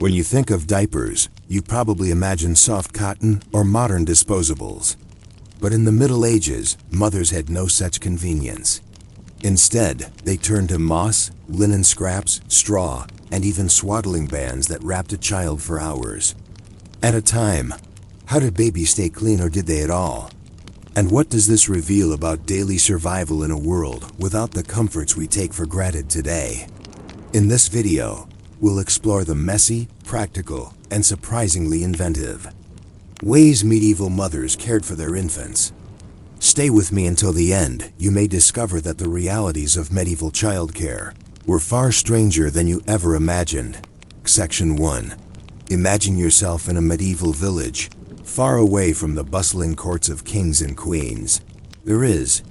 When you think of diapers, you probably imagine soft cotton or modern disposables. But in the Middle Ages, mothers had no such convenience. Instead, they turned to moss, linen scraps, straw, and even swaddling bands that wrapped a child for hours. At a time, how did babies stay clean, or did they at all? And what does this reveal about daily survival in a world without the comforts we take for granted today? In this video, we'll explore the messy, practical, and surprisingly inventive ways medieval mothers cared for their infants. Stay with me until the end. You may discover that the realities of medieval childcare were far stranger than you ever imagined. Section 1. Imagine yourself in a medieval village, far away from the bustling courts of kings and queens. There is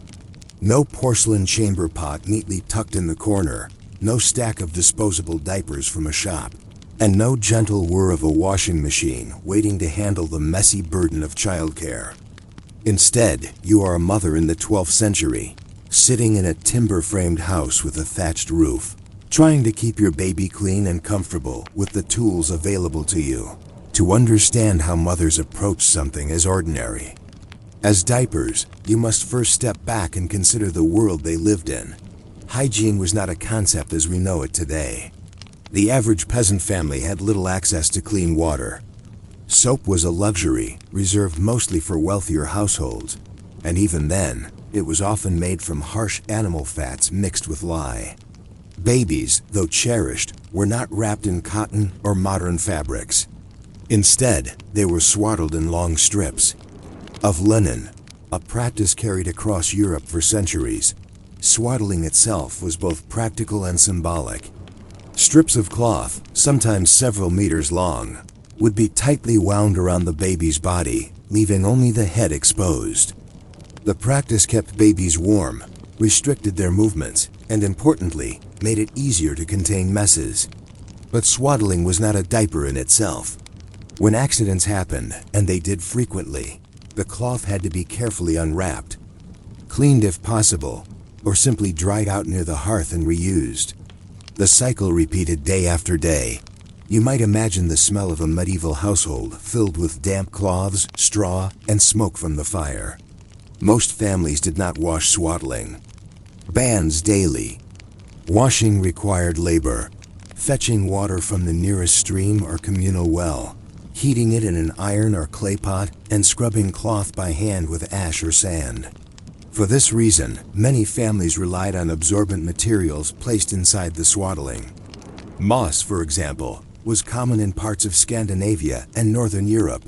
no porcelain chamber pot neatly tucked in the corner, no stack of disposable diapers from a shop, and no gentle whir of a washing machine waiting to handle the messy burden of childcare. Instead, you are a mother in the 12th century, sitting in a timber-framed house with a thatched roof, trying to keep your baby clean and comfortable with the tools available to you. To understand how mothers approach something as ordinary as diapers, you must first step back and consider the world they lived in. Hygiene was not a concept as we know it today. The average peasant family had little access to clean water. Soap was a luxury, reserved mostly for wealthier households, and even then, it was often made from harsh animal fats mixed with lye. Babies, though cherished, were not wrapped in cotton or modern fabrics. Instead, they were swaddled in long strips of linen, a practice carried across Europe for centuries. Swaddling itself was both practical and symbolic. Strips of cloth, sometimes several meters long, would be tightly wound around the baby's body, leaving only the head exposed. The practice kept babies warm, restricted their movements, and importantly, made it easier to contain messes. But swaddling was not a diaper in itself. When accidents happened, and they did frequently, the cloth had to be carefully unwrapped, cleaned if possible, or simply dried out near the hearth and reused. The cycle repeated day after day. You might imagine the smell of a medieval household filled with damp cloths, straw, and smoke from the fire. Most families did not wash swaddling bands daily. Washing required labor, fetching water from the nearest stream or communal well, heating it in an iron or clay pot, and scrubbing cloth by hand with ash or sand. For this reason, many families relied on absorbent materials placed inside the swaddling. Moss, for example, was common in parts of Scandinavia and Northern Europe.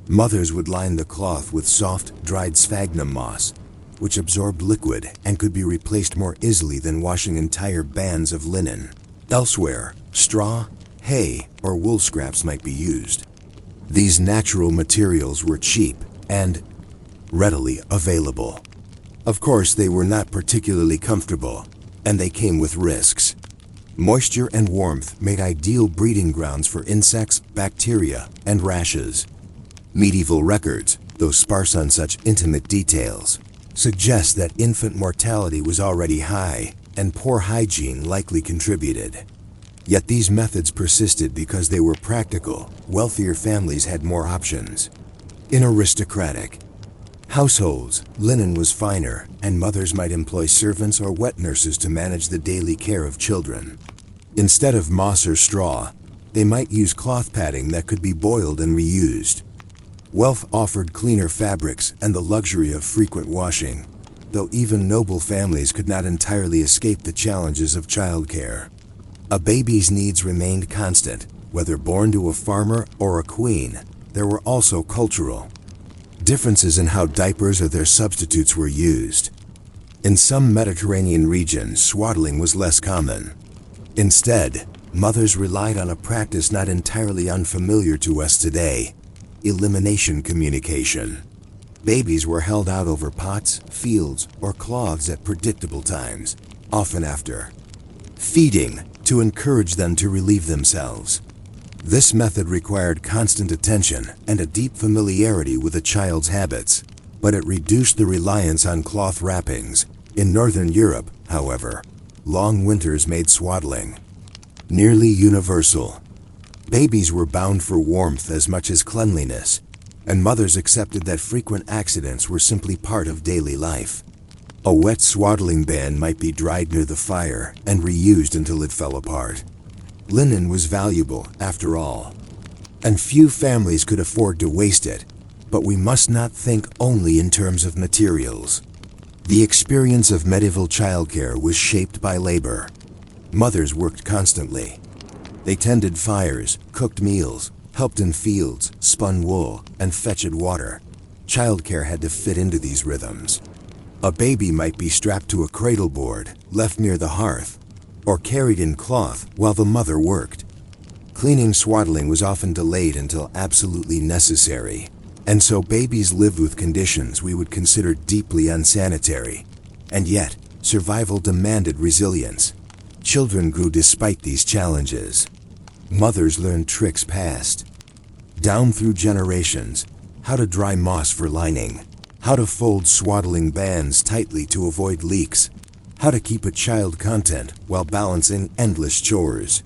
Mothers would line the cloth with soft, dried sphagnum moss, which absorbed liquid and could be replaced more easily than washing entire bands of linen. Elsewhere, straw, hay, or wool scraps might be used. These natural materials were cheap and readily available. Of course, they were not particularly comfortable, and they came with risks. Moisture and warmth made ideal breeding grounds for insects, bacteria, and rashes. Medieval records, though sparse on such intimate details, suggest that infant mortality was already high, and poor hygiene likely contributed. Yet these methods persisted because they were practical. Wealthier families had more options. In aristocratic households, linen was finer, and mothers might employ servants or wet nurses to manage the daily care of children. Instead of moss or straw, they might use cloth padding that could be boiled and reused. Wealth offered cleaner fabrics and the luxury of frequent washing, though even noble families could not entirely escape the challenges of childcare. A baby's needs remained constant. Whether born to a farmer or a queen, there were also cultural differences in how diapers or their substitutes were used. In some Mediterranean regions, swaddling was less common. Instead, mothers relied on a practice not entirely unfamiliar to us today: elimination communication. Babies were held out over pots, fields, or cloths at predictable times, often after feeding, to encourage them to relieve themselves. This method required constant attention and a deep familiarity with a child's habits, but it reduced the reliance on cloth wrappings. In Northern Europe, however, long winters made swaddling nearly universal. Babies were bound for warmth as much as cleanliness, and mothers accepted that frequent accidents were simply part of daily life. A wet swaddling band might be dried near the fire and reused until it fell apart. Linen was valuable, after all, and few families could afford to waste it, but we must not think only in terms of materials. The experience of medieval childcare was shaped by labor. Mothers worked constantly. They tended fires, cooked meals, helped in fields, spun wool, and fetched water. Childcare had to fit into these rhythms. A baby might be strapped to a cradle board, left near the hearth, or carried in cloth while the mother worked. Cleaning swaddling was often delayed until absolutely necessary, and so babies lived with conditions we would consider deeply unsanitary. And yet, survival demanded resilience. Children grew despite these challenges. Mothers learned tricks passed down through generations: how to dry moss for lining, how to fold swaddling bands tightly to avoid leaks, how to keep a child content while balancing endless chores.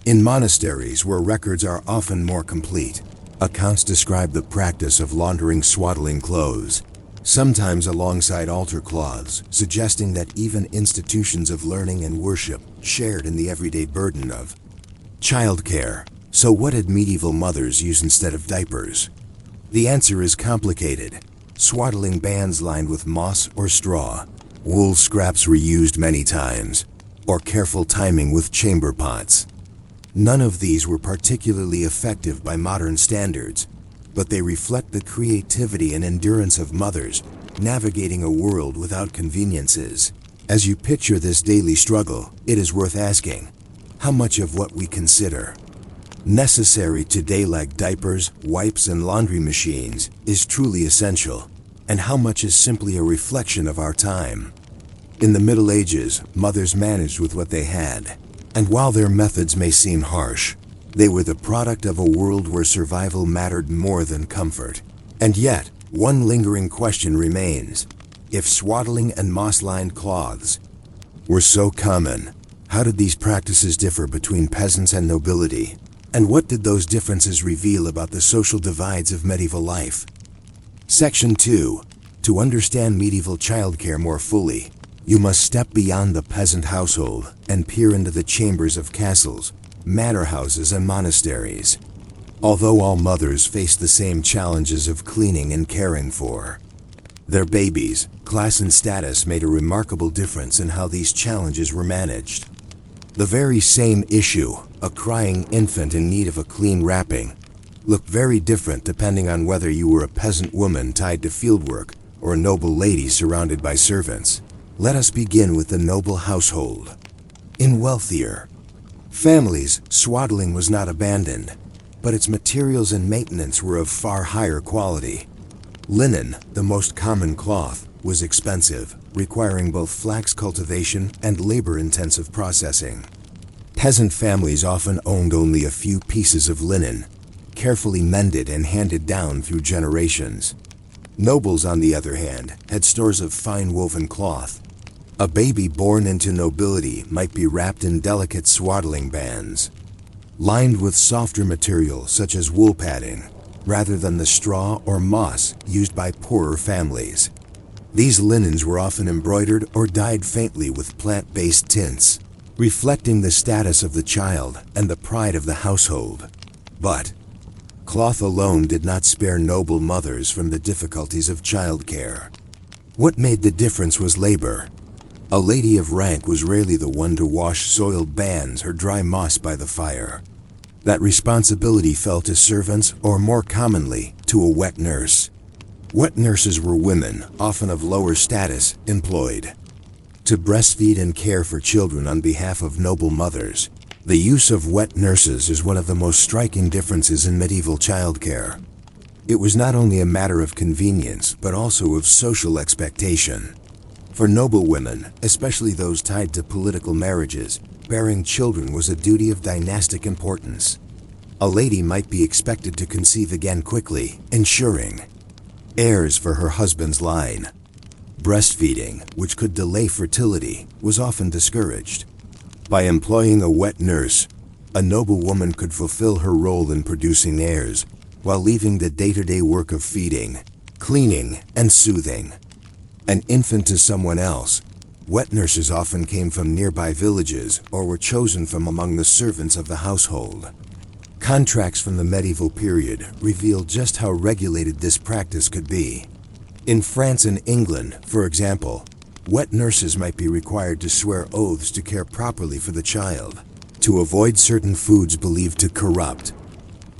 In monasteries, where records are often more complete, accounts describe the practice of laundering swaddling clothes, sometimes alongside altar cloths, suggesting that even institutions of learning and worship shared in the everyday burden of childcare. So what did medieval mothers use instead of diapers? The answer is complicated. Swaddling bands lined with moss or straw, wool scraps reused many times, or careful timing with chamber pots. None of these were particularly effective by modern standards, but they reflect the creativity and endurance of mothers navigating a world without conveniences. As you picture this daily struggle, it is worth asking, how much of what we consider necessary today, like diapers, wipes, and laundry machines, is truly essential, and how much is simply a reflection of our time? In the Middle Ages, mothers managed with what they had, and while their methods may seem harsh, they were the product of a world where survival mattered more than comfort. And yet, one lingering question remains. If swaddling and moss-lined cloths were so common, how did these practices differ between peasants and nobility? And what did those differences reveal about the social divides of medieval life? Section 2. To understand medieval childcare more fully, you must step beyond the peasant household and peer into the chambers of castles, manor houses, and monasteries. Although all mothers faced the same challenges of cleaning and caring for their babies, class and status made a remarkable difference in how these challenges were managed. The very same issue, a crying infant in need of a clean wrapping, looked very different depending on whether you were a peasant woman tied to fieldwork or a noble lady surrounded by servants. Let us begin with the noble household. In wealthier families, swaddling was not abandoned, but its materials and maintenance were of far higher quality. Linen, the most common cloth, was expensive, requiring both flax cultivation and labor-intensive processing. Peasant families often owned only a few pieces of linen, carefully mended and handed down through generations. Nobles, on the other hand, had stores of fine woven cloth. A baby born into nobility might be wrapped in delicate swaddling bands, lined with softer material such as wool padding, rather than the straw or moss used by poorer families. These linens were often embroidered or dyed faintly with plant-based tints, reflecting the status of the child and the pride of the household. But cloth alone did not spare noble mothers from the difficulties of childcare. What made the difference was labor. A lady of rank was rarely the one to wash soiled bands or dry moss by the fire. That responsibility fell to servants, or more commonly, to a wet nurse. Wet nurses were women, often of lower status, employed to breastfeed and care for children on behalf of noble mothers. The use of wet nurses is one of the most striking differences in medieval childcare. It was not only a matter of convenience, but also of social expectation. For noble women, especially those tied to political marriages, bearing children was a duty of dynastic importance. A lady might be expected to conceive again quickly, ensuring heirs for her husband's line. Breastfeeding, which could delay fertility, was often discouraged. By employing a wet nurse, A noble woman could fulfill her role in producing heirs, while leaving the day-to-day work of feeding, cleaning, and soothing an infant to someone else. Wet nurses often came from nearby villages or were chosen from among the servants of the household. Contracts from the medieval period reveal just how regulated this practice could be. In France and England, for example, wet nurses might be required to swear oaths to care properly for the child, to avoid certain foods believed to corrupt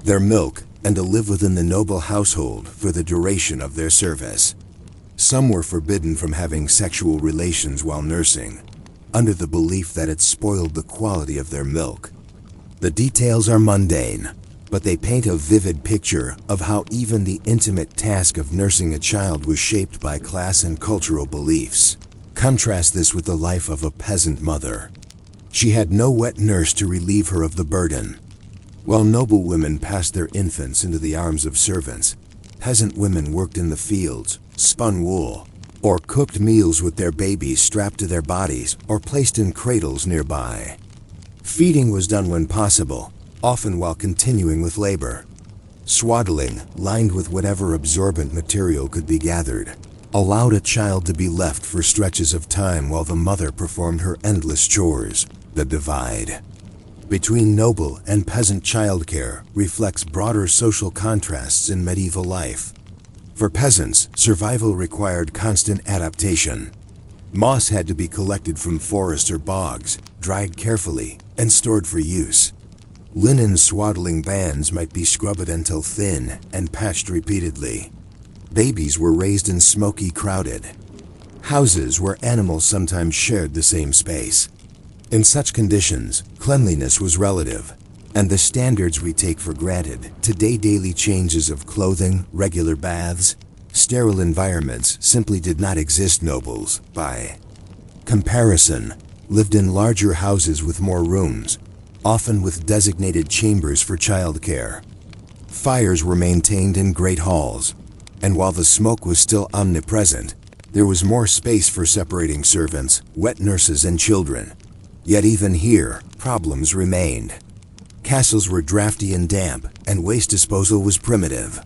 their milk, and to live within the noble household for the duration of their service. Some were forbidden from having sexual relations while nursing, under the belief that it spoiled the quality of their milk. The details are mundane, but they paint a vivid picture of how even the intimate task of nursing a child was shaped by class and cultural beliefs. Contrast this with the life of a peasant mother. She had no wet nurse to relieve her of the burden. While noble women passed their infants into the arms of servants, peasant women worked in the fields, spun wool, or cooked meals with their babies strapped to their bodies or placed in cradles nearby. Feeding was done when possible, often while continuing with labor. Swaddling, lined with whatever absorbent material could be gathered, allowed a child to be left for stretches of time while the mother performed her endless chores. The divide between noble and peasant childcare reflects broader social contrasts in medieval life. For peasants, survival required constant adaptation. Moss had to be collected from forests or bogs, dried carefully, and stored for use. Linen swaddling bands might be scrubbed until thin and patched repeatedly. Babies were raised in smoky, crowded houses where animals sometimes shared the same space. In such conditions, cleanliness was relative, and the standards we take for granted today, daily changes of clothing, regular baths, sterile environments, simply did not exist. Nobles, by comparison, lived in larger houses with more rooms, often with designated chambers for childcare. Fires were maintained in great halls, and while the smoke was still omnipresent, there was more space for separating servants, wet nurses, and children. Yet even here, problems remained. Castles were drafty and damp, and waste disposal was primitive.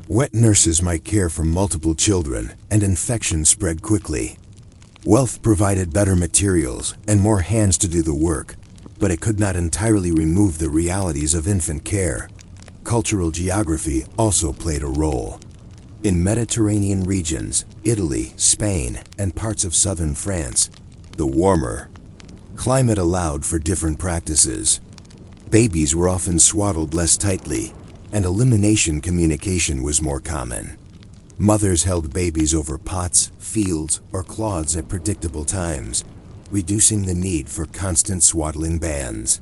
Wet nurses might care for multiple children, and infections spread quickly. Wealth provided better materials and more hands to do the work, but it could not entirely remove the realities of infant care. Cultural geography also played a role. In Mediterranean regions, Italy, Spain, and parts of southern France, the warmer climate allowed for different practices. Babies were often swaddled less tightly, and elimination communication was more common. Mothers held babies over pots, fields, or cloths at predictable times, reducing the need for constant swaddling bands.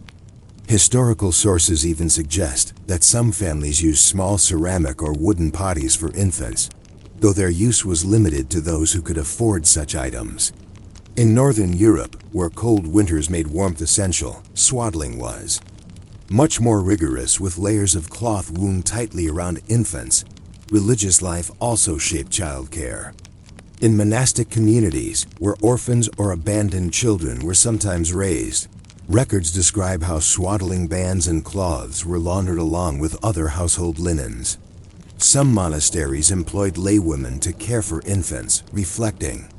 Historical sources even suggest that some families used small ceramic or wooden potties for infants, though their use was limited to those who could afford such items. In Northern Europe, where cold winters made warmth essential, swaddling was much more rigorous, with layers of cloth wound tightly around infants. Religious life also shaped childcare. In monastic communities, where orphans or abandoned children were sometimes raised, records describe how swaddling bands and cloths were laundered along with other household linens. Some monasteries employed laywomen to care for infants, reflecting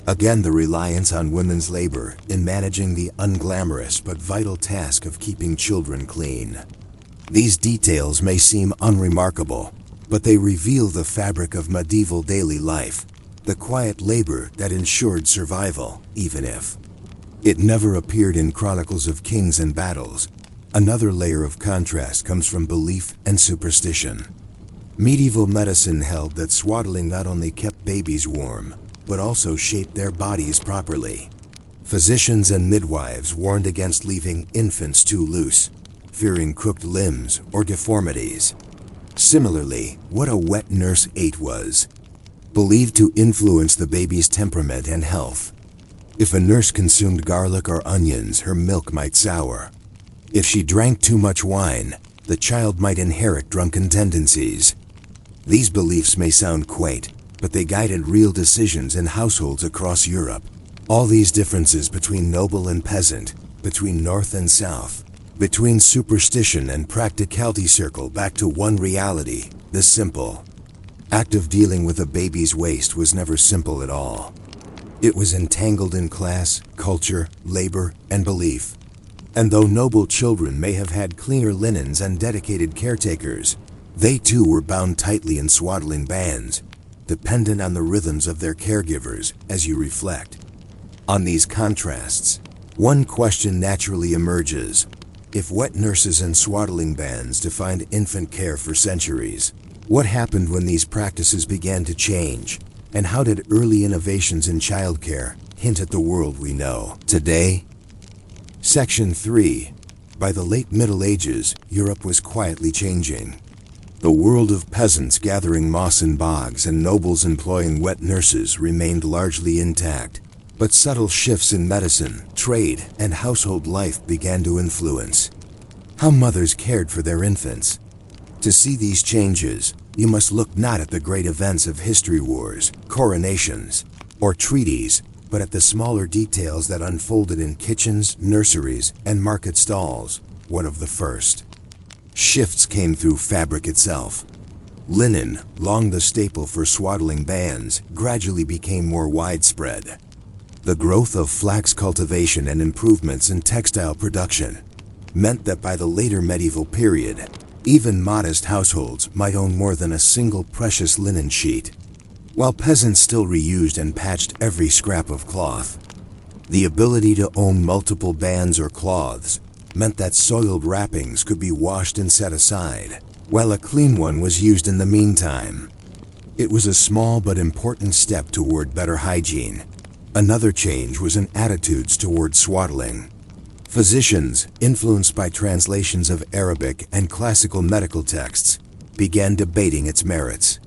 again the reliance on women's labor in managing the unglamorous but vital task of keeping children clean. These details may seem unremarkable, but they reveal the fabric of medieval daily life, the quiet labor that ensured survival, even if it never appeared in chronicles of kings and battles. Another layer of contrast comes from belief and superstition. Medieval medicine held that swaddling not only kept babies warm, but also shaped their bodies properly. Physicians and midwives warned against leaving infants too loose, fearing crooked limbs or deformities. Similarly, what a wet nurse ate was believed to influence the baby's temperament and health. If a nurse consumed garlic or onions, her milk might sour. If she drank too much wine, the child might inherit drunken tendencies. These beliefs may sound quaint, but they guided real decisions in households across Europe. All these differences between noble and peasant, between north and south, between superstition and practicality circle back to one reality, the simple act of dealing with a baby's waste was never simple at all. It was entangled in class, culture, labor, and belief. And though noble children may have had cleaner linens and dedicated caretakers, they too were bound tightly in swaddling bands, dependent on the rhythms of their caregivers. As you reflect on these contrasts, one question naturally emerges. If wet nurses and swaddling bands defined infant care for centuries, what happened when these practices began to change? And how did early innovations in childcare hint at the world we know today? Section 3. By the late Middle Ages, Europe was quietly changing. The world of peasants gathering moss in bogs and nobles employing wet nurses remained largely intact, but subtle shifts in medicine, trade, and household life began to influence how mothers cared for their infants. To see these changes, you must look not at the great events of history, wars, coronations, or treaties, but at the smaller details that unfolded in kitchens, nurseries, and market stalls. One of the first shifts came through fabric itself. Linen, long the staple for swaddling bands, gradually became more widespread. The growth of flax cultivation and improvements in textile production meant that by the later medieval period, even modest households might own more than a single precious linen sheet, while peasants still reused and patched every scrap of cloth. The ability to own multiple bands or cloths meant that soiled wrappings could be washed and set aside, while a clean one was used in the meantime. It was a small but important step toward better hygiene. Another change was in attitudes toward swaddling. Physicians, influenced by translations of Arabic and classical medical texts, began debating its merits.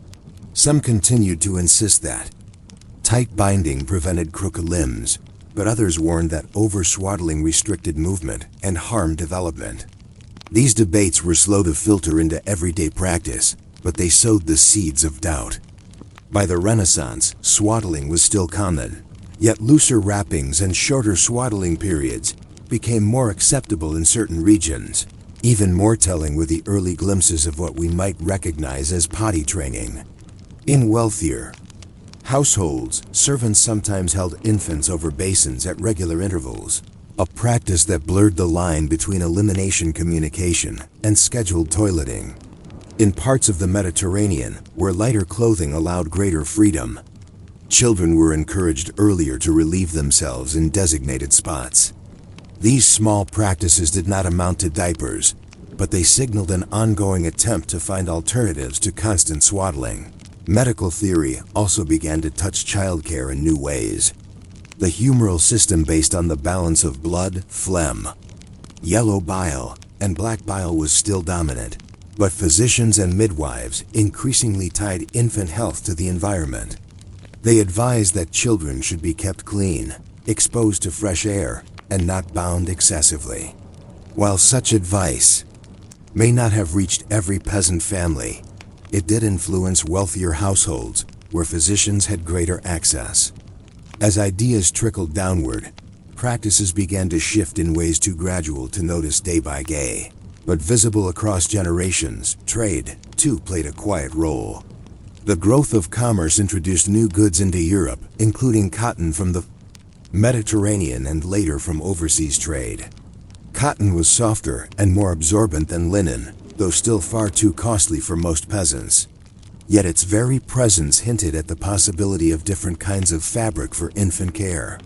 Some continued to insist that tight binding prevented crooked limbs, but others warned that over-swaddling restricted movement and harmed development. These debates were slow to filter into everyday practice, but they sowed the seeds of doubt. By the Renaissance, swaddling was still common, yet looser wrappings and shorter swaddling periods became more acceptable in certain regions. Even more telling were the early glimpses of what we might recognize as potty training. In wealthier households, servants sometimes held infants over basins at regular intervals, a practice that blurred the line between elimination communication and scheduled toileting. In parts of the Mediterranean, where lighter clothing allowed greater freedom, children were encouraged earlier to relieve themselves in designated spots. These small practices did not amount to diapers, but they signaled an ongoing attempt to find alternatives to constant swaddling. Medical theory also began to touch childcare in new ways. The humoral system based on the balance of blood, phlegm, yellow bile, and black bile was still dominant, but physicians and midwives increasingly tied infant health to the environment. They advised that children should be kept clean, exposed to fresh air, and not bound excessively. While such advice may not have reached every peasant family, it did influence wealthier households where physicians had greater access. As ideas trickled downward, practices began to shift in ways too gradual to notice day by day. But visible across generations, trade, too, played a quiet role. The growth of commerce introduced new goods into Europe, including cotton from the Mediterranean and later from overseas trade. Cotton was softer and more absorbent than linen, though still far too costly for most peasants. Yet its very presence hinted at the possibility of different kinds of fabric for infant care.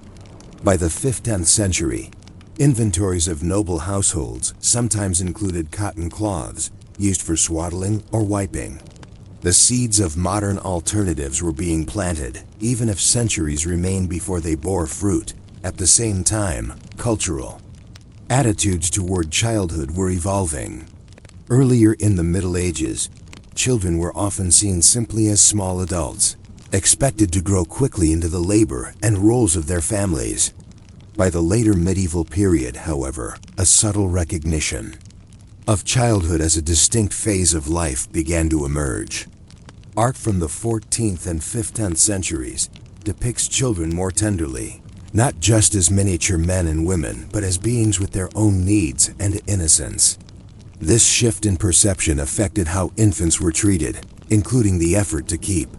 By the 15th century, inventories of noble households sometimes included cotton cloths used for swaddling or wiping. The seeds of modern alternatives were being planted, even if centuries remained before they bore fruit. At the same time, cultural attitudes toward childhood were evolving. Earlier in the Middle Ages, children were often seen simply as small adults, expected to grow quickly into the labor and roles of their families. By the later medieval period, however, a subtle recognition of childhood as a distinct phase of life began to emerge. Art from the 14th and 15th centuries depicts children more tenderly, not just as miniature men and women, but as beings with their own needs and innocence. This shift in perception affected how infants were treated, including the effort to keep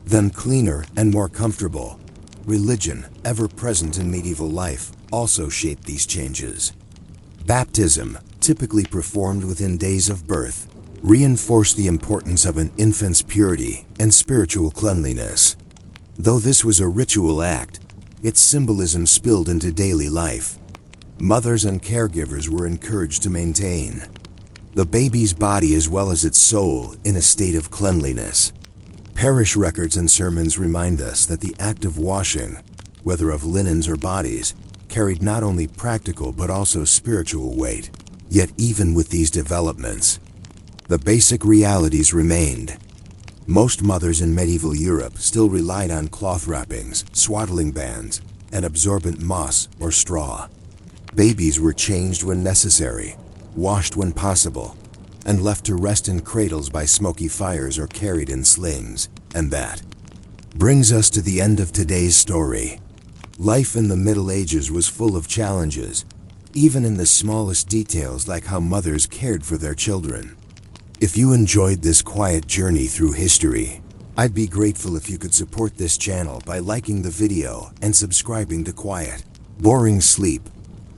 them cleaner and more comfortable. Religion, ever present in medieval life, also shaped these changes. Baptism, typically performed within days of birth, reinforced the importance of an infant's purity and spiritual cleanliness. Though this was a ritual act, its symbolism spilled into daily life. Mothers and caregivers were encouraged to maintain the baby's body as well as its soul in a state of cleanliness. Parish records and sermons remind us that the act of washing, whether of linens or bodies, carried not only practical but also spiritual weight. Yet even with these developments, the basic realities remained. Most mothers in medieval Europe still relied on cloth wrappings, swaddling bands, and absorbent moss or straw. Babies were changed when necessary, washed when possible, and left to rest in cradles by smoky fires or carried in slings. And that brings us to the end of today's story. Life in the Middle Ages was full of challenges, even in the smallest details like how mothers cared for their children. If you enjoyed this quiet journey through history, I'd be grateful if you could support this channel by liking the video and subscribing to Quiet, Boring Sleep.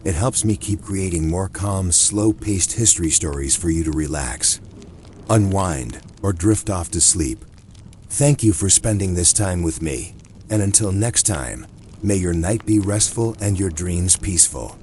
It helps me keep creating more calm, slow-paced history stories for you to relax, unwind, or drift off to sleep. Thank you for spending this time with me, and until next time, may your night be restful and your dreams peaceful.